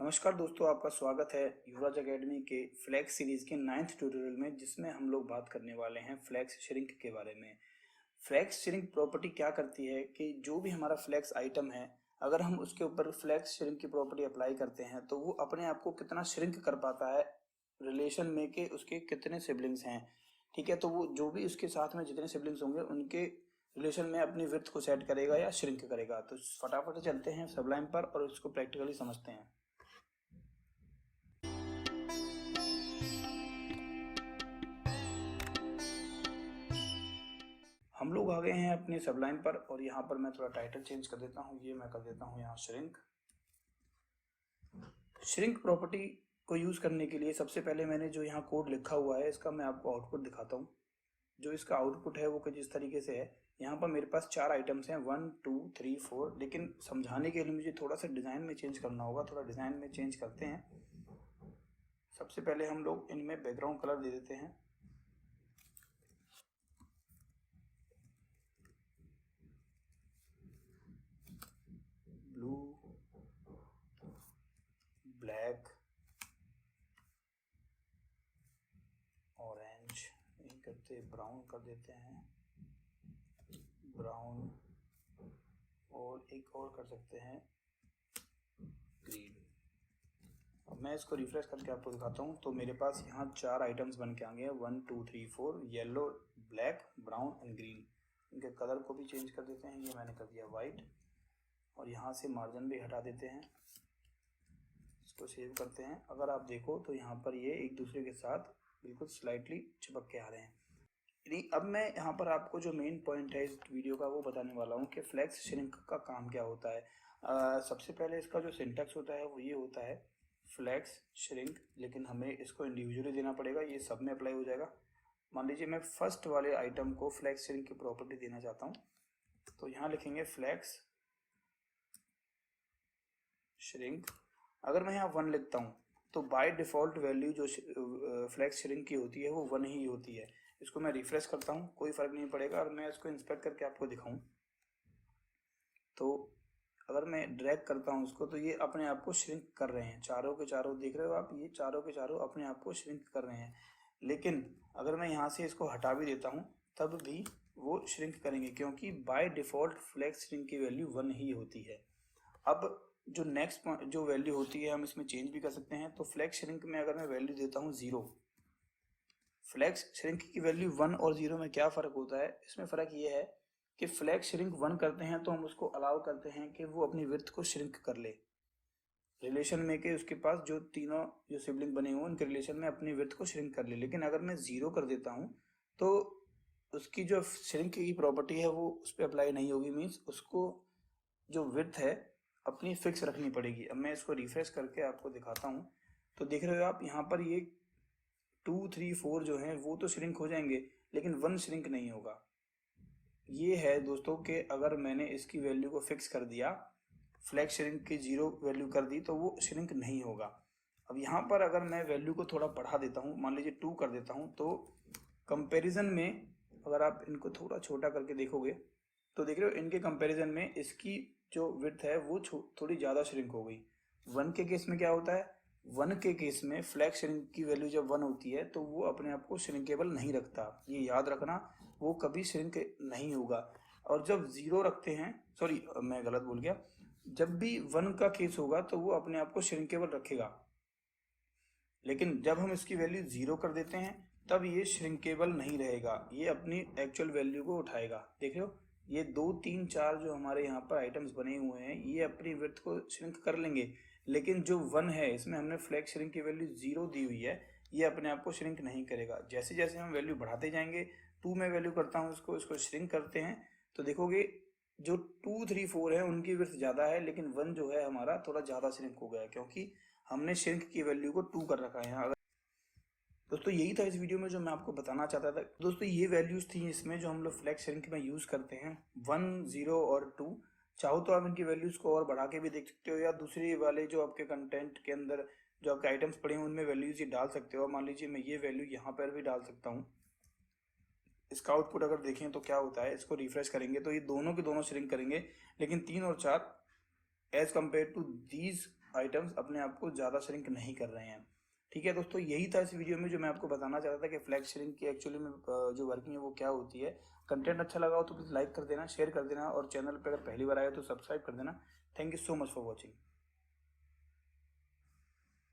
नमस्कार दोस्तों, आपका स्वागत है युवराज एकेडमी के फ्लैक्स सीरीज के 9th ट्यूटोरियल में, जिसमें हम लोग बात करने वाले हैं फ्लैक्स श्रिंक के बारे में। फ्लैक्स श्रिंक प्रॉपर्टी क्या करती है कि जो भी हमारा फ्लैक्स आइटम है, अगर हम उसके ऊपर फ्लैक्स श्रिंक की प्रॉपर्टी अप्लाई करते हैं तो वो अपने आप को कितना श्रिंक कर पाता है रिलेशन में कि उसके कितने सिबलिंग्स हैं। ठीक है, तो वो जो भी उसके साथ में जितने सिबलिंग्स होंगे उनके रिलेशन में अपनी विड्थ को सेट करेगा या श्रिंक करेगा। तो फटाफट चलते हैं सबलाइन पर और उसको प्रैक्टिकली समझते हैं। हम लोग आ गए हैं अपने सबलाइन पर और यहाँ पर मैं थोड़ा टाइटल चेंज कर देता हूँ। ये मैं कर देता हूँ यहाँ श्रिंक। श्रिंक प्रॉपर्टी को यूज करने के लिए सबसे पहले मैंने जो यहाँ कोड लिखा हुआ है इसका मैं आपको आउटपुट दिखाता हूँ। जो इसका आउटपुट है वो कुछ इस तरीके से है। यहाँ पर मेरे पास 4 आइटम्स हैं 1 2 3 4, लेकिन समझाने के लिए मुझे थोड़ा सा डिजाइन में चेंज करना होगा। थोड़ा डिजाइन में चेंज करते हैं। सबसे पहले हम लोग इनमें बैकग्राउंड कलर दे देते हैं। ब्लू, ब्लैक, ऑरेंज, नहीं करते ब्राउन कर देते हैं, ब्राउन, और एक और कर सकते हैं ग्रीन। अब मैं इसको रिफ्रेश करके आपको दिखाता हूँ। तो मेरे पास यहाँ 4 आइटम्स बन के आ गए हैं 1 2 3 4, yellow, black, brown and green. इनके कलर को भी चेंज कर देते हैं। ये मैंने कर दिया वाइट, और यहाँ से मार्जिन भी हटा देते हैं। इसको सेव करते हैं। अगर आप देखो तो यहाँ पर ये एक दूसरे के साथ बिल्कुल स्लाइटली चिपक के आ रहे हैं। अब मैं यहाँ पर आपको जो मेन पॉइंट है इस वीडियो का वो बताने वाला हूँ कि फ्लैक्स श्रिंक का काम क्या होता है। सबसे पहले इसका जो सिंटैक्स होता है वो ये होता है फ्लैक्स श्रिंक, लेकिन हमें इसको इंडिविजुअली देना पड़ेगा। ये सब में अप्लाई हो जाएगा। मान लीजिए मैं फर्स्ट वाले आइटम को फ्लैक्स श्रिंक की प्रॉपर्टी देना चाहता हूँ, तो यहाँ लिखेंगे फ्लैक्स श्रिंक। अगर मैं यहाँ 1 लिखता हूँ तो बाय डिफॉल्ट वैल्यू जो फ्लैक्स श्रिंक की होती है वो 1 ही होती है। इसको मैं रिफ्रेश करता हूँ, कोई फर्क नहीं पड़ेगा। और मैं इसको इंस्पेक्ट करके आपको दिखाऊं तो अगर मैं ड्रैग करता हूँ इसको तो ये अपने आप को श्रिंक कर रहे हैं। चारों के चारों देख रहे हो आप, ये चारों के चारों अपने आप को श्रिंक कर रहे हैं। लेकिन अगर मैं यहाँ से इसको हटा भी देता हूँ तब भी वो श्रिंक करेंगे, क्योंकि बाय डिफॉल्ट फ्लैक्स श्रिंक की वैल्यू 1 ही होती है। अब जो नेक्स्ट जो वैल्यू होती है हम इसमें चेंज भी कर सकते हैं। तो फ्लैक्स श्रिंक में अगर मैं वैल्यू देता हूँ 0, फ्लैक्स श्रिंक की वैल्यू 1 और 0 में क्या फर्क होता है? इसमें फर्क ये है कि फ्लैक्स श्रिंक 1 करते हैं तो हम उसको अलाउ करते हैं कि वो अपनी विड्थ को श्रिंक कर ले रिलेशन में, कि उसके पास जो तीनों जो सिबलिंग बने हुए उनके रिलेशन में अपनी विड्थ को श्रिंक कर ले। लेकिन अगर मैं 0 कर देता हूँ तो उसकी जो श्रिंक की प्रॉपर्टी है वो उस पर अप्लाई नहीं होगी। मीन्स उसको जो विड्थ है अपनी फिक्स रखनी पड़ेगी। अब मैं इसको रिफ्रेश करके आपको दिखाता हूँ। तो देख रहे हो आप यहाँ पर ये 2 3 4 जो हैं वो तो श्रिंक हो जाएंगे, लेकिन 1 श्रिंक नहीं होगा। ये है दोस्तों कि अगर मैंने इसकी वैल्यू को फिक्स कर दिया, फ्लैक्स श्रिंक की 0 वैल्यू कर दी, तो वो श्रिंक नहीं होगा। अब यहाँ पर अगर मैं वैल्यू को थोड़ा बढ़ा देता हूँ, मान लीजिए 2 कर देता हूँ, तो कंपैरिजन में अगर आप इनको थोड़ा छोटा करके देखोगे तो देख रहे हो इनके कंपैरिजन में इसकी जो विड्थ है वो थोड़ी ज़्यादा श्रिंक हो गई। 1 के केस में क्या होता है? 1 के केस में फ्लैक्स श्रिंक की वैल्यू जब 1 होती है तो वो अपने आप को श्रिंकेबल नहीं रखता। ये याद रखना, वो कभी श्रिंक नहीं होगा। और जब 0 रखते हैं, सॉरी मैं गलत बोल गया, जब भी 1 का केस होगा तो वो अपने आप को श्रिंकेबल रखेगा। लेकिन जब हम इसकी वैल्यू 0 कर देते हैं तब ये श्रिंकेबल नहीं रहेगा, ये अपनी एक्चुअल वैल्यू को उठाएगा। देख रहे हो ये 2 3 4 जो हमारे यहाँ पर आइटम्स बने हुए हैं ये अपनी विड्थ को श्रिंक कर लेंगे, लेकिन जो 1 है इसमें हमने फ्लैक्स श्रिंक की वैल्यू 0 दी हुई है, ये अपने आप को श्रिंक नहीं करेगा। जैसे जैसे हम वैल्यू बढ़ाते जाएंगे, 2 में वैल्यू करता हूँ इसको श्रिंक करते हैं तो देखोगे जो 2 3 4 है उनकी विड्थ ज़्यादा है, लेकिन 1 जो है हमारा थोड़ा ज़्यादा श्रिंक हो गया है, क्योंकि हमने श्रिंक की वैल्यू को 2 कर रखा है यहाँ। दोस्तों यही था इस वीडियो में जो मैं आपको बताना चाहता था। दोस्तों ये वैल्यूज थी इसमें जो हम लोग फ्लैक्स श्रिंक में यूज करते हैं, 1 0 और 2। चाहो तो आप इनकी वैल्यूज को और बढ़ा के भी देख सकते हो, या दूसरे वाले जो आपके कंटेंट के अंदर जो आपके आइटम्स पड़े हैं उनमें वैल्यूज ये डाल सकते हो। मान लीजिए मैं ये वैल्यू यहाँ पर भी डाल सकता हूँ। इसका आउटपुट अगर देखें तो क्या होता है, इसको रिफ्रेश करेंगे तो ये दोनों के दोनों श्रिंक करेंगे, लेकिन 3 और 4 as compare to these items अपने आप को ज़्यादा श्रिंक नहीं कर रहे हैं। ठीक है दोस्तों, यही था इस वीडियो में जो मैं आपको बताना चाहता था कि फ्लैक्स श्रिंक की एक्चुअली में जो वर्किंग है वो क्या होती है। कंटेंट अच्छा लगा हो तो प्लीज़ लाइक कर देना, शेयर कर देना, और चैनल पर अगर पहली बार आए तो सब्सक्राइब कर देना। Thank you so much for watching.